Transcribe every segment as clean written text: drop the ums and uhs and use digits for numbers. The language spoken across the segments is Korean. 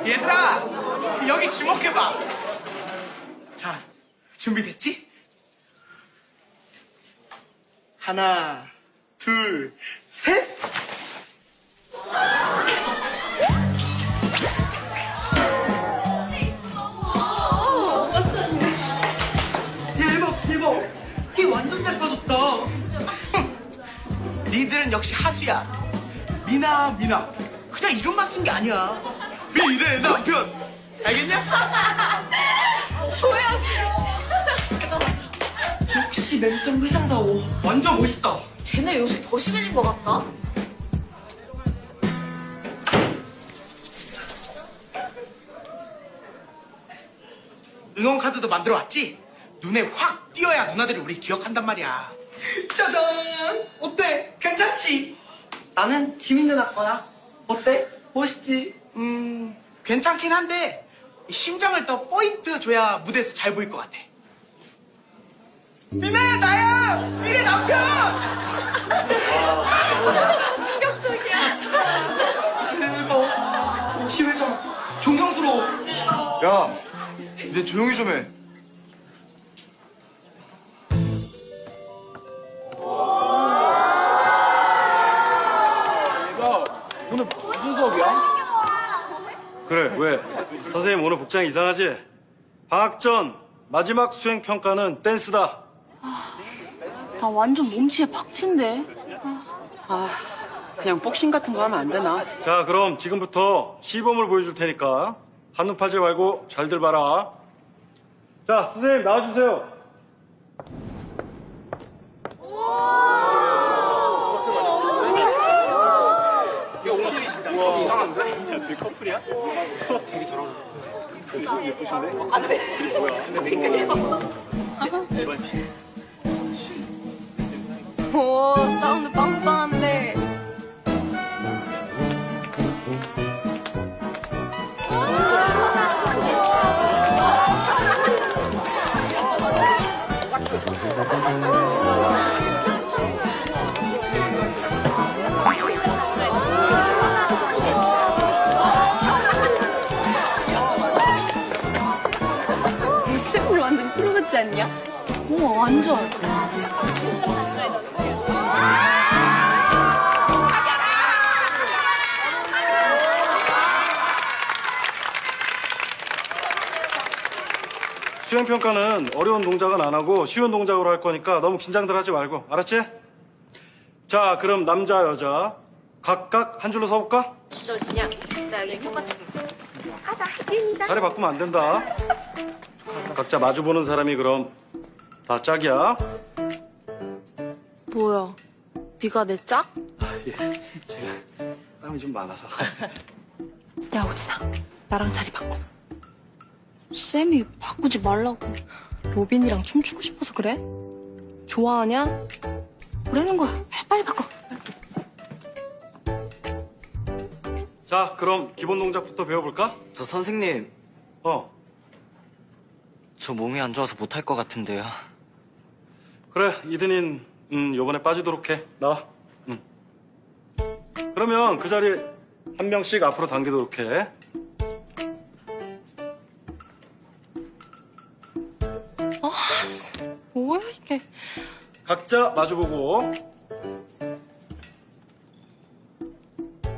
얘들아, 여기 주목해봐. 자, 준비됐지? 하나, 둘, 셋. 대박, 대박. 티 완전 잘 빠졌다. 니들은 역시 하수야. 미나. 그냥 이름만 쓴 게 아니야. 미래 남편. 알겠냐? 뭐야? 역시 맹점 회장다워. 완전 멋있다. 쟤네 요새 더 심해진 것 같다. 응원 카드도 만들어 왔지? 눈에 확 띄어야 누나들이 우리 기억한단 말이야. 짜잔! 어때? 괜찮지? 나는 지민 누나 거야. 어때? 멋있지? 괜찮긴 한데 심장을 더 포인트 줘야 무대에서 잘 보일 것 같아. 미나야, 나야! 미래 남편! 충격적이야. 대박. 시 회장 존경스러워. 야, 이제 조용히 좀 해. 오늘 무슨 수업이야? 그래, 왜? 선생님 오늘 복장 이상하지? 방학 전 마지막 수행 평가는 댄스다. 나 완전 몸치에 박친데. 그냥 복싱 같은 거 하면 안 되나? 자, 그럼 지금부터 시범을 보여줄 테니까 한눈 팔지 말고 잘들 봐라. 자, 선생님 나와주세요. 오, 사운드 빵빵한데. 스물 완전 프로 같지 않냐? 우와, 완전. 수행평가는 어려운 동작은 안 하고 쉬운 동작으로 할 거니까 너무 긴장들 하지 말고, 알았지? 자, 그럼 남자, 여자 각각 한 줄로 서볼까? 너 그냥, 나 여기 첫 번째. 나 하지입니다. 자리 바꾸면 안 된다. 각자 마주보는 사람이 그럼 다 짝이야. 뭐야, 네가 내 짝? 예, 제가 땀이 좀 많아서. 야, 오진아, 나랑 자리 바꿔. 쌤이 바꾸지 말라고. 로빈이랑 춤추고 싶어서 그래? 좋아하냐? 그러는 거야. 빨리 바꿔. 자, 그럼 기본 동작부터 배워볼까? 저 선생님, 저 몸이 안 좋아서 못할 것 같은데요. 그래, 이든인 요번에 빠지도록 해. 나와. 그러면 그 자리에 한 명씩 앞으로 당기도록 해. 뭐야, 이게. 각자 마주보고.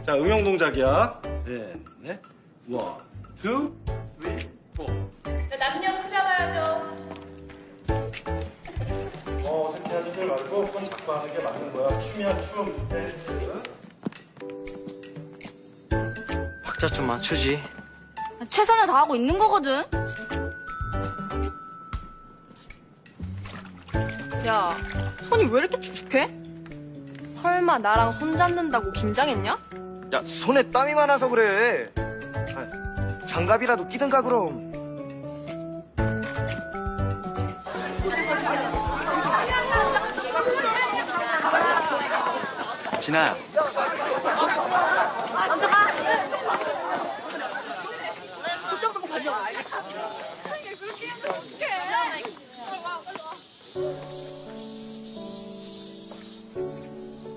자, 응용 동작이야. 네, 네. 원, 투, 쓰리, 포. 남녀 손 잡아야죠. 생태하지 말고 손 잡고 하는 게 맞는 거야. 춤이야, 춤. 댄스. 박자 좀 맞추지. 최선을 다하고 있는 거거든. 야, 손이 왜 이렇게 축축해? 설마 나랑 손 잡는다고 긴장했냐? 야, 손에 땀이 많아서 그래. 장갑이라도 끼든가 그럼. 진아야. 먼저 가.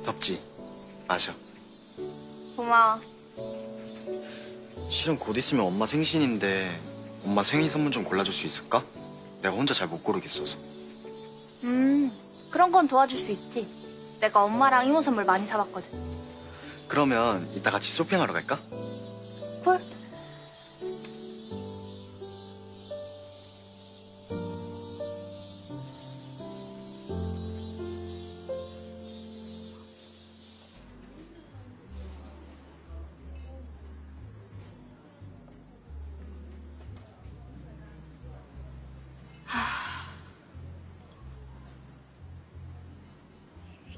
덥지? 마셔. 고마워. 실은 곧 있으면 엄마 생신인데 엄마 생일 선물 좀 골라줄 수 있을까? 내가 혼자 잘 못 고르겠어서. 그런 건 도와줄 수 있지. 내가 엄마랑 이모 선물 많이 사봤거든. 그러면 이따 같이 쇼핑하러 갈까? 콜?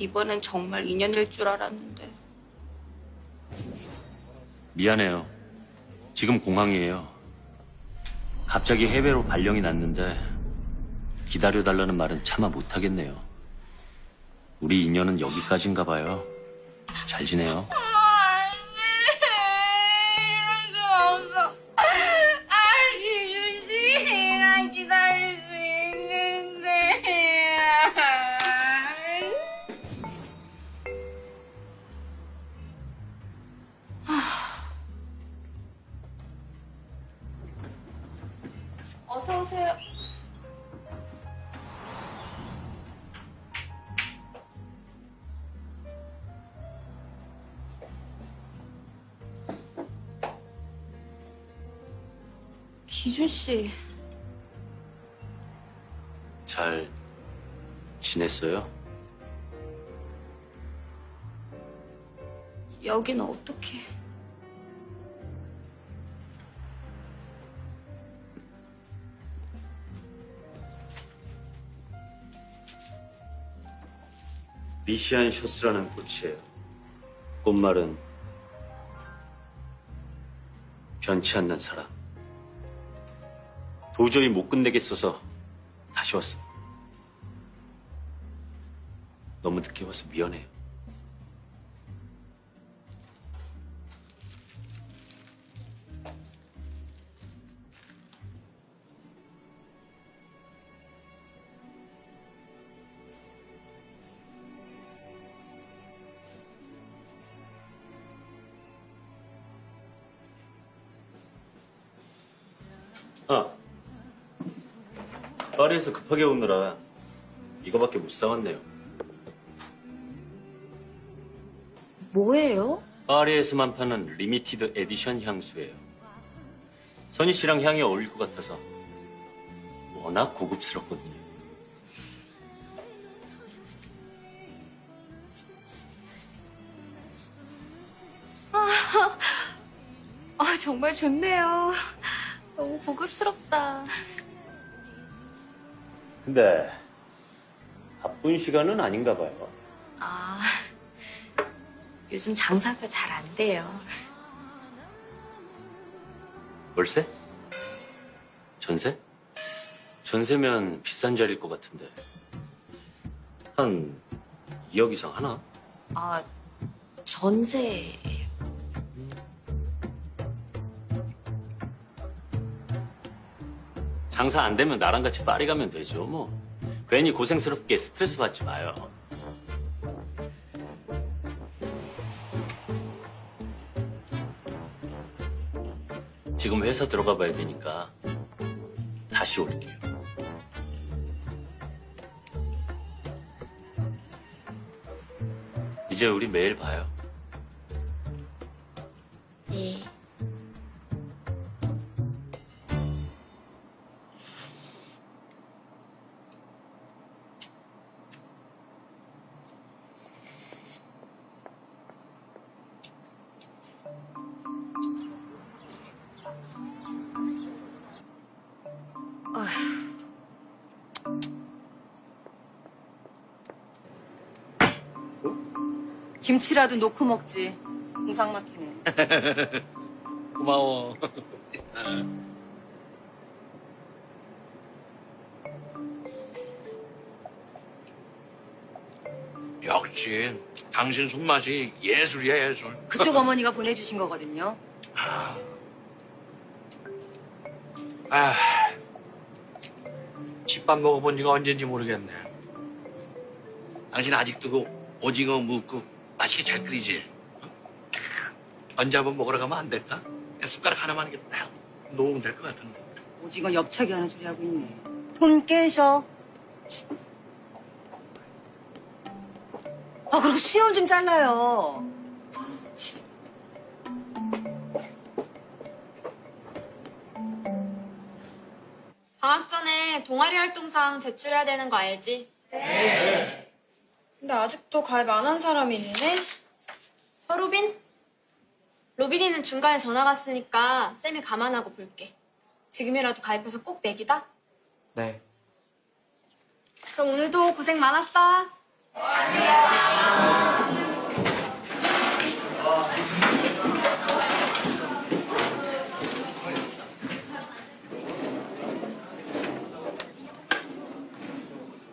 이번엔 정말 인연일 줄 알았는데. 미안해요. 지금 공항이에요. 갑자기 해외로 발령이 났는데 기다려달라는 말은 차마 못하겠네요. 우리 인연은 여기까지인가 봐요. 잘 지내요. 이럴 수 없어. 기준 씨가 기다릴 수 있는데. 어서 오세요. 기준 씨, 잘 지냈어요? 여기는 어떻게? 리시안 셔스라는 꽃이에요. 꽃말은 변치 않는 사람. 도저히 못 끝내겠어서 다시 왔어. 너무 늦게 와서 미안해요. 파리에서 급하게 오느라 이거밖에 못 사왔네요. 뭐예요? 파리에서만 파는 리미티드 에디션 향수예요. 선희 씨랑 향이 어울릴 것 같아서 워낙 고급스럽거든요. 정말 좋네요. 너무 고급스럽다. 근데 바쁜 시간은 아닌가 봐요. 요즘 장사가 잘 안 돼요. 월세? 전세? 전세면 비싼 자리일 것 같은데. 한 2억 이상 하나? 전세. 장사 안 되면 나랑 같이 파리 가면 되죠, 뭐. 괜히 고생스럽게 스트레스 받지 마요. 지금 회사 들어가 봐야 되니까 다시 올게요. 이제 우리 매일 봐요. 네. 김치라도 놓고 먹지. 공상 막히네. 고마워. 역시 당신 손맛이 예술이야, 예술. 그쪽 어머니가 보내주신 거거든요. 집밥 먹어본 지가 언젠지 모르겠네. 당신 아직도 그 오징어 묵국 맛있게 잘 끓이지? 언제 한번 먹으러 가면 안 될까? 숟가락 하나만 이렇게 딱 놓으면 될 것 같은데. 오징어 엽차기 하는 소리 하고 있네. 돈 깨셔. 아, 그리고 수염 좀 잘라요. 진짜. 방학 전에 동아리 활동상 제출해야 되는 거 알지? 네. 근데 아직도 가입 안 한 사람이 있네? 서로빈? 로빈이는 중간에 전화 갔으니까 쌤이 감안하고 볼게. 지금이라도 가입해서 꼭 내기다? 네. 그럼 오늘도 고생 많았어.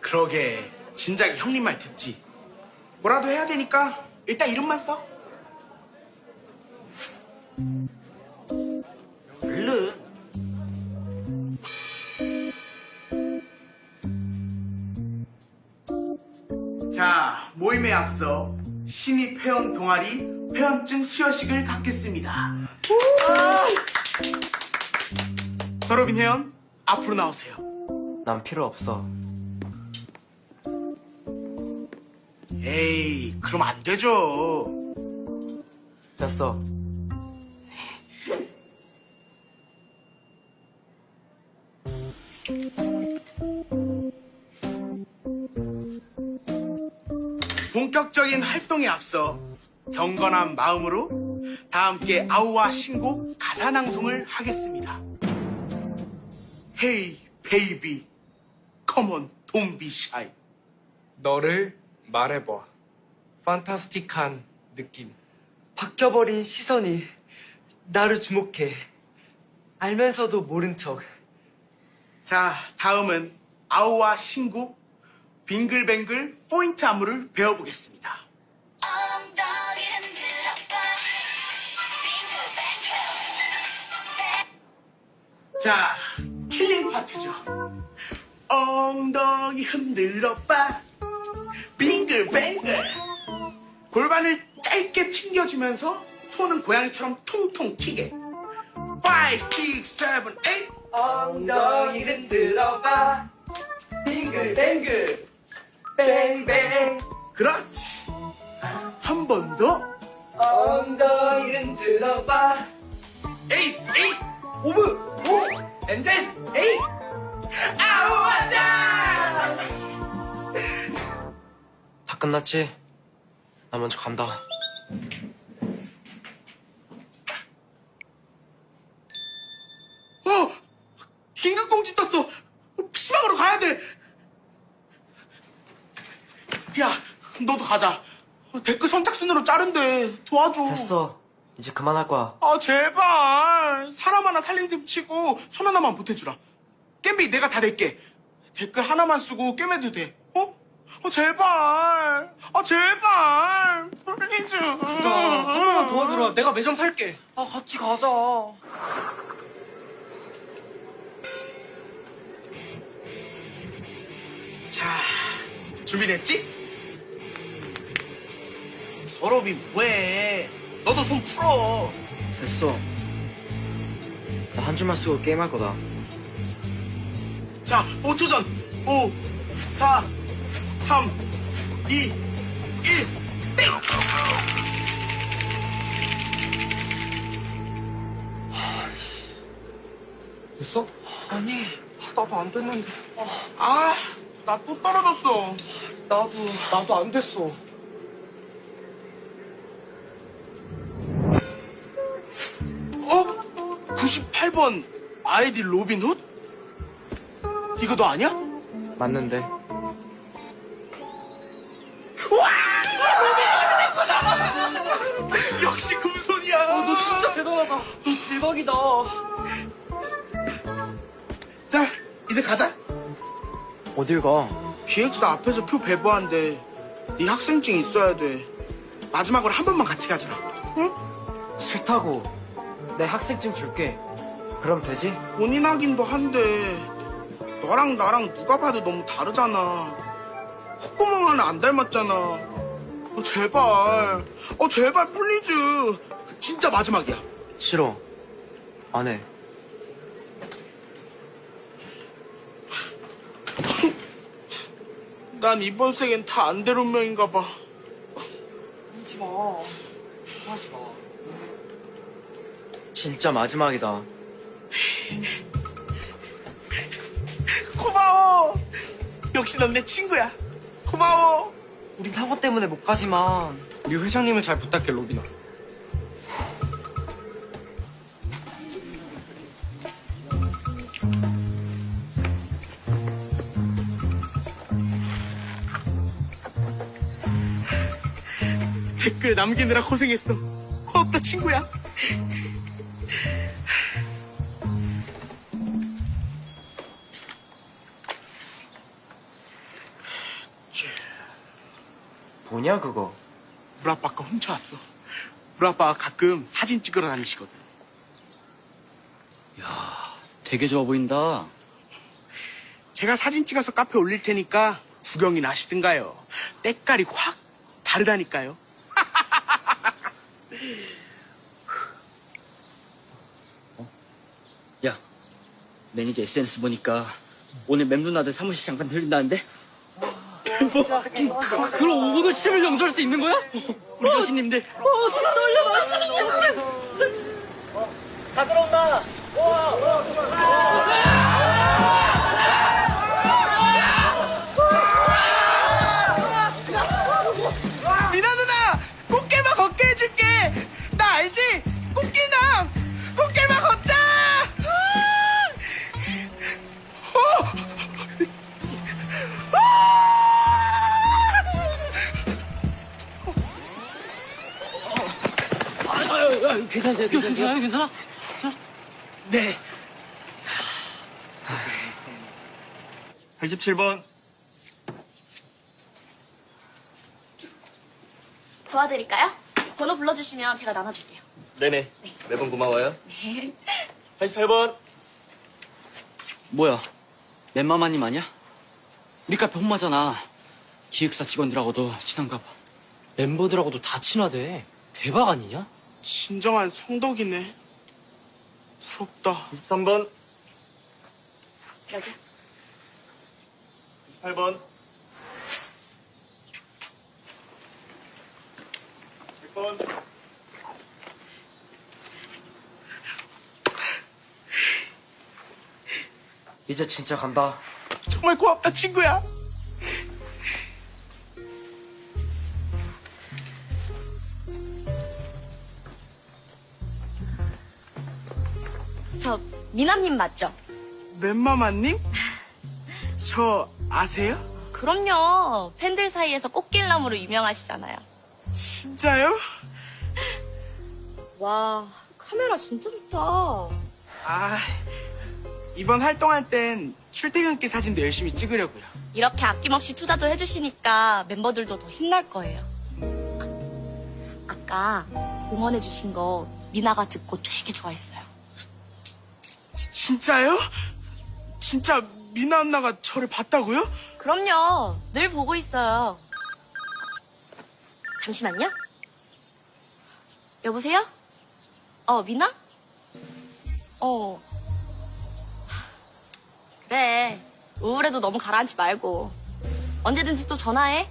그러게 진작에 형님 말 듣지. 뭐라도 해야 되니까 일단 이름만 써. 얼른. 자, 모임에 앞서 신입 회원 동아리 회원증 수여식을 갖겠습니다. 서로빈 회원, 앞으로 나오세요. 난 필요 없어. 에이, 그럼 안 되죠. 됐어. 본격적인 활동에 앞서 경건한 마음으로 다 함께 아우와 신곡 가사 낭송을 하겠습니다. Hey baby, come on, don't be shy. 너를 말해봐. 판타스틱한 느낌. 박혀버린 시선이 나를 주목해. 알면서도 모른 척. 자, 다음은 아우와 신곡 빙글뱅글 포인트 안무를 배워보겠습니다. 자, 힐링 파트죠. 엉덩이 흔들어봐 빙글뱅글. 골반을 짧게 튕겨주면서 손은 고양이처럼 통통 튀게. 5, 6, 7, 8. 엉덩이 흔들어봐. 빙글뱅글. 뱅뱅. 그렇지. 한 번 더. 엉덩이 흔들어봐. 에이스, 에이. 오브. 오. 엔젤스. 에이. 아우, 왔자. 다 끝났지? 나 먼저 간다. 긴급공지 떴어. PC방으로 가야 돼. 야, 너도 가자. 댓글 선착순으로 자른대. 도와줘. 됐어. 이제 그만할 거야. 아, 제발. 사람 하나 살린 셈 치고 손 하나만 보태주라. 겜비 내가 다 낼게. 댓글 하나만 쓰고 꿰매도 돼. 제발. 아, 제발. 플리즈. 한 번만 도와주라. 내가 매점 살게. 아, 같이 가자. 자, 준비됐지? 서럽이 뭐해? 너도 손 풀어. 됐어. 나 한 줄만 쓰고 게임할 거다. 자, 5초 전. 5, 4, 3, 2, 1. 땡! 됐어? 아니, 나도 안 됐는데. 아, 나 또 떨어졌어. 나도 안 됐어. 어? 98번 아이디 로빈훗? 이거 너 아니야? 맞는데. 역시 금손이야. 너 진짜 대단하다. 대박이다. 자, 이제 가자. 어딜 가? 기획사 앞에서 표 배부한데 네 학생증 있어야 돼. 마지막으로 한 번만 같이 가자. 응? 싫다고. 내 학생증 줄게. 그럼 되지? 본인 확인도 한데 너랑 나랑 누가 봐도 너무 다르잖아. 콧구멍 하나 안 닮았잖아. 제발. 제발 플리즈. 진짜 마지막이야. 싫어. 안 해. 난 이번 생엔 다 안 될 운명인가 봐. 울지 마. 하지 마. 진짜 마지막이다. 고마워. 역시 넌 내 친구야. 고마워. 우린 학원 때문에 못 가지만 우리 회장님을 잘 부탁해, 로빈아. 댓글 남기느라 고생했어. 고맙다, 친구야. 뭐냐, 그거? 우리 아빠가 훔쳐왔어. 우리 아빠가 가끔 사진 찍으러 다니시거든. 되게 좋아 보인다. 제가 사진 찍어서 카페에 올릴 테니까 구경이나 하시든가요. 때깔이 확 다르다니까요. 야, 매니저 SNS 보니까 오늘 맴누나들 사무실 잠깐 들린다는데? 그럼 오늘 10일 용서할 수 있는 거야? 우리 교수님들. 미나 누나, 꽃길만 걷게 해줄게. 나 알지? 꽃길남, 꽃길만 걷자. 괜찮으세요? 괜찮아? 네. 87번. 도와드릴까요? 번호 불러주시면 제가 나눠줄게요. 네네. 매번 고마워요. 네. 88번. 뭐야, 멤마마님 아니야? 우리 카페 홈마잖아. 기획사 직원들하고도 친한가 봐. 멤버들하고도 다 친하대. 대박 아니냐? 진정한 성덕이네. 부럽다. 93번. 여기. 98번. 100번. 이제 진짜 간다. 정말 고맙다, 친구야. 저 미남님 맞죠? 멤마마님? 저 아세요? 그럼요. 팬들 사이에서 꽃길남으로 유명하시잖아요. 진짜요? 와, 카메라 진짜 좋다. 아, 이번 활동할 땐 출퇴근길 사진도 열심히 찍으려고요. 이렇게 아낌없이 투자도 해주시니까 멤버들도 더 힘날 거예요. 아까 응원해주신 거 미나가 듣고 되게 좋아했어요. 진짜요? 진짜 미나 언나가 저를 봤다고요? 그럼요. 늘 보고 있어요. 잠시만요. 여보세요? 미나? 그래. 우울해도 너무 가라앉지 말고. 언제든지 또 전화해.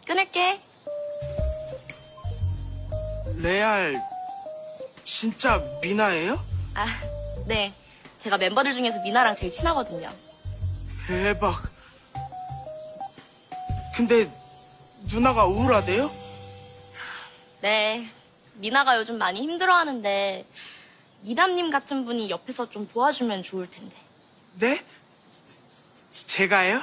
끊을게. 레알, 진짜 미나예요? 네. 제가 멤버들 중에서 미나랑 제일 친하거든요. 대박. 근데 누나가 우울하대요? 네. 미나가 요즘 많이 힘들어하는데 미남님 같은 분이 옆에서 좀 도와주면 좋을 텐데. 네? 제가요?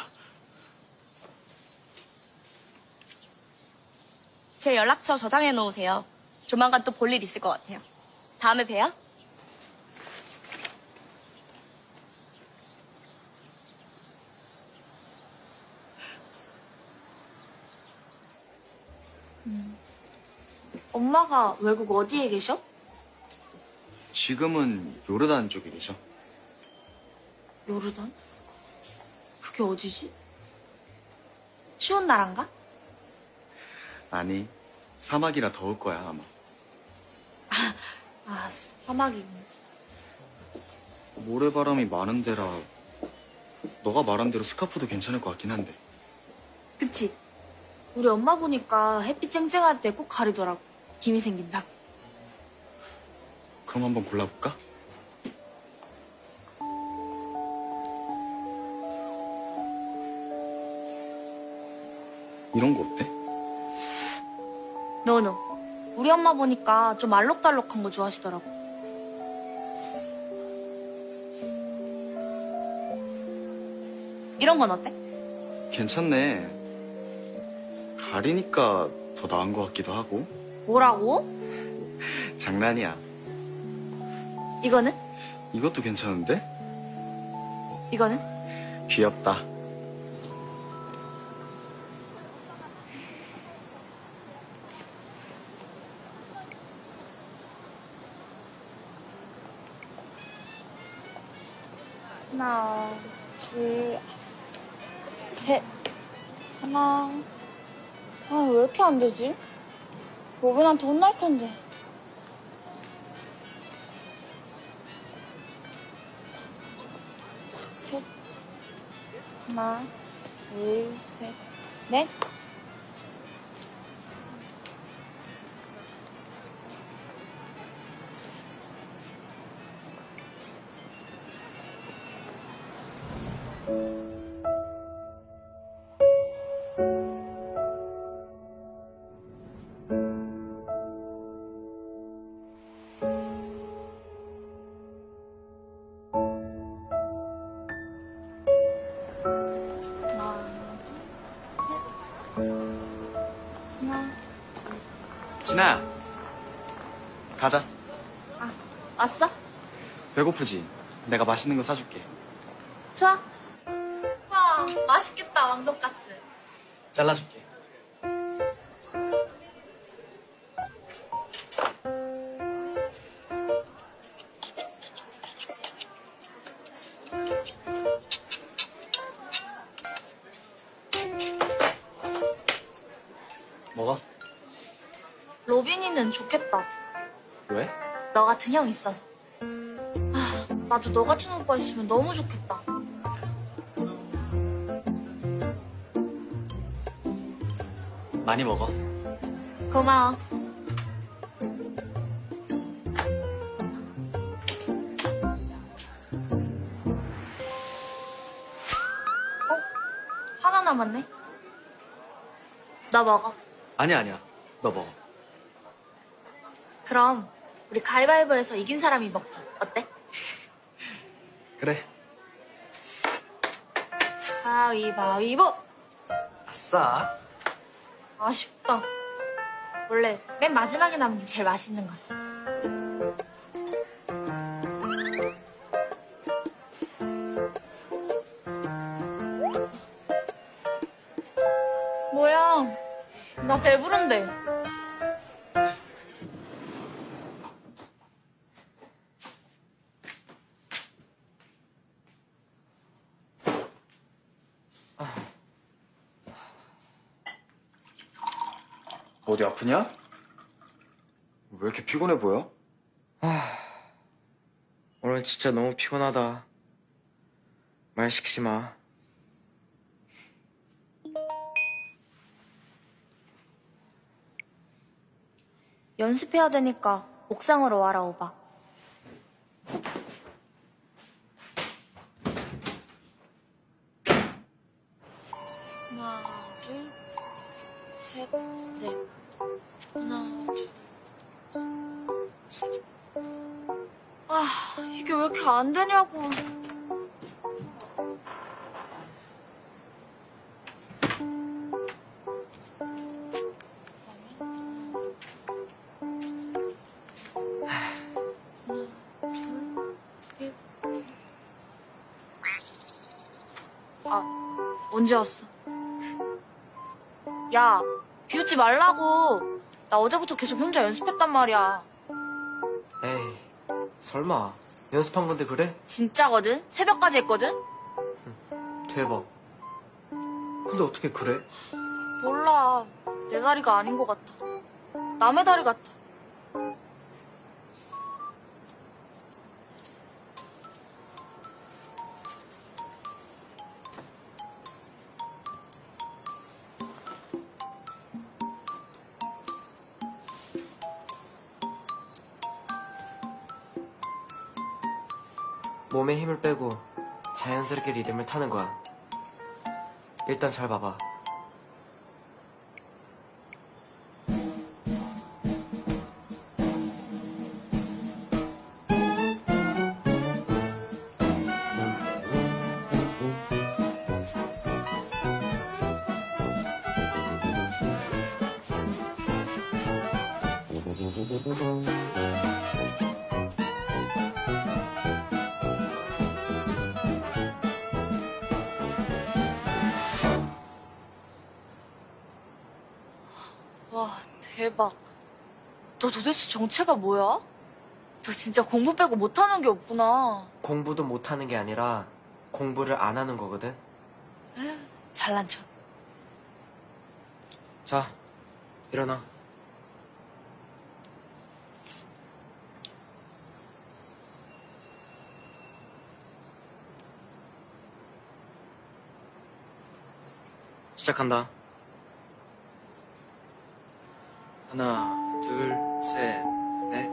제 연락처 저장해 놓으세요. 조만간 또 볼 일 있을 것 같아요. 다음에 봬요. 엄마가 외국 어디에 계셔? 지금은 요르단 쪽에 계셔. 요르단? 그게 어디지? 추운 나라인가? 아니, 사막이라 더울 거야, 아마. 아, 사막이네. 모래바람이 많은 데라 너가 말한 대로 스카프도 괜찮을 것 같긴 한데. 그치? 우리 엄마 보니까 햇빛 쨍쨍할 때 꼭 가리더라고. 김이 생긴다고. 그럼 한번 골라볼까? 이런 거 어때? 너너. 우리 엄마 보니까 좀 알록달록한 거 좋아하시더라고. 이런 건 어때? 괜찮네. 가리니까 더 나은 것 같기도 하고. 뭐라고? 장난이야. 이거는? 이것도 괜찮은데? 이거는? 귀엽다. 하나, 둘, 셋. 하나. 아, 왜 이렇게 안 되지? 로빈한테 혼날 텐데. 셋. 하나, 둘, 셋, 넷. 하나, 둘, 셋. 하나. 진아야. 가자. 아, 왔어? 배고프지? 내가 맛있는 거 사줄게. 좋아. 와, 맛있겠다, 왕돈가스. 잘라줄게. 먹어. 로빈이는 좋겠다. 왜? 너 같은 형 있어서. 아, 나도 너 같은 오빠 있으면 너무 좋겠다. 많이 먹어. 고마워. 하나 남았네. 너 먹어. 아니야. 너 먹어. 그럼 우리 가위바위보에서 이긴 사람이 먹기. 어때? 그래. 가위바위보. 아싸. 아쉽다. 원래 맨 마지막에 남은 게 제일 맛있는 거야. 뭐야? 나 배부른데. 어디 아프냐? 왜 이렇게 피곤해 보여? 오늘 진짜 너무 피곤하다. 말 시키지 마. 연습해야 되니까 옥상으로 와라, 오바. 하나, 둘, 셋, 넷. 하나, 둘, 셋. 아, 이게 왜 이렇게 안 되냐고. 아, 언제 왔어? 야, 비웃지 말라고. 나 어제부터 계속 혼자 연습했단 말이야. 에이, 설마. 연습한 건데 그래? 진짜거든? 새벽까지 했거든? 대박. 근데 어떻게 그래? 몰라. 내 다리가 아닌 것 같아. 남의 다리 같아. 몸에 힘을 빼고 자연스럽게 리듬을 타는 거야. 일단 잘 봐봐. 와, 대박. 너 도대체 정체가 뭐야? 너 진짜 공부 빼고 못하는 게 없구나. 공부도 못하는 게 아니라 공부를 안 하는 거거든. 에휴, 잘난 척. 자, 일어나. 시작한다. 하나, 둘, 셋, 넷.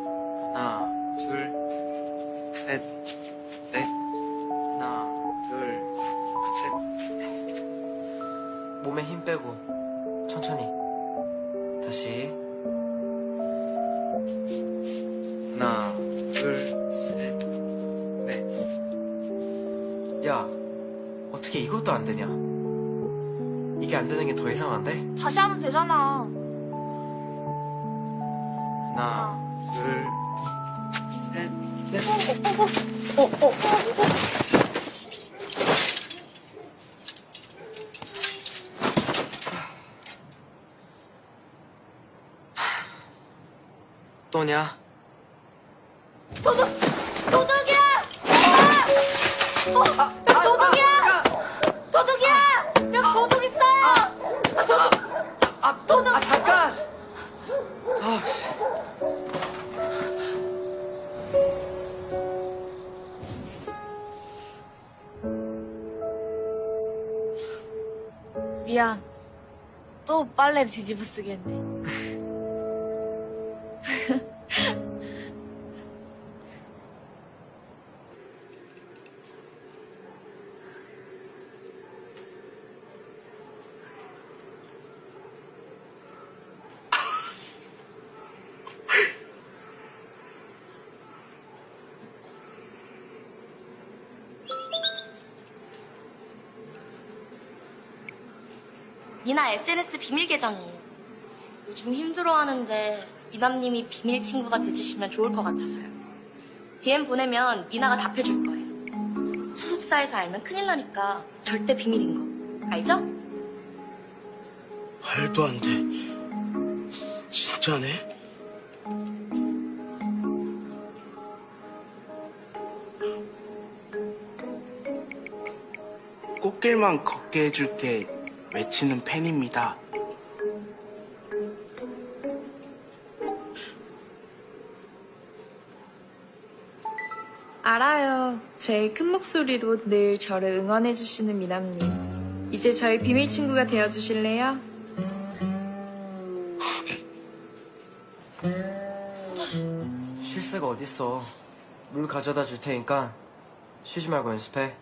하나, 둘, 셋, 넷. 하나, 둘, 셋. 몸에 힘 빼고 천천히. 다시. 하나, 둘, 셋, 넷. 야, 어떻게 이것도 안 되냐? 이게 안 되는 게 더 이상한데? 다시 하면 되잖아. 하나, 둘, 셋, 넷. 또냐? 도둑이야! 도둑이야! 도둑이야! 여기 도둑 있어요! 도둑! 잠깐! 미안. 또 빨래를 뒤집어 쓰겠네. 미나 SNS 비밀 계정이에요. 요즘 힘들어하는데 미남님이 비밀 친구가 돼주시면 좋을 것 같아서요. DM 보내면 미나가 답해줄 거예요. 소속사에서 알면 큰일 나니까 절대 비밀인 거. 알죠? 말도 안 돼. 진짜네? 꽃길만 걷게 해줄게 외치는 팬입니다. 알아요. 제일 큰 목소리로 늘 저를 응원해주시는 미남님. 이제 저희 비밀 친구가 되어주실래요? 쉴 새가 어딨어. 물 가져다 줄 테니까 쉬지 말고 연습해.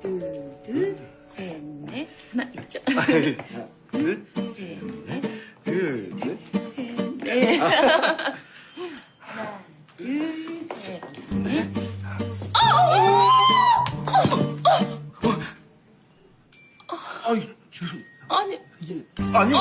둘, 셋, 넷. 하나 이쪽. 둘, 셋, 넷. 둘, 셋, 넷. 하나, 둘, 셋, 넷. 아이, 죄송. 아니, 아니.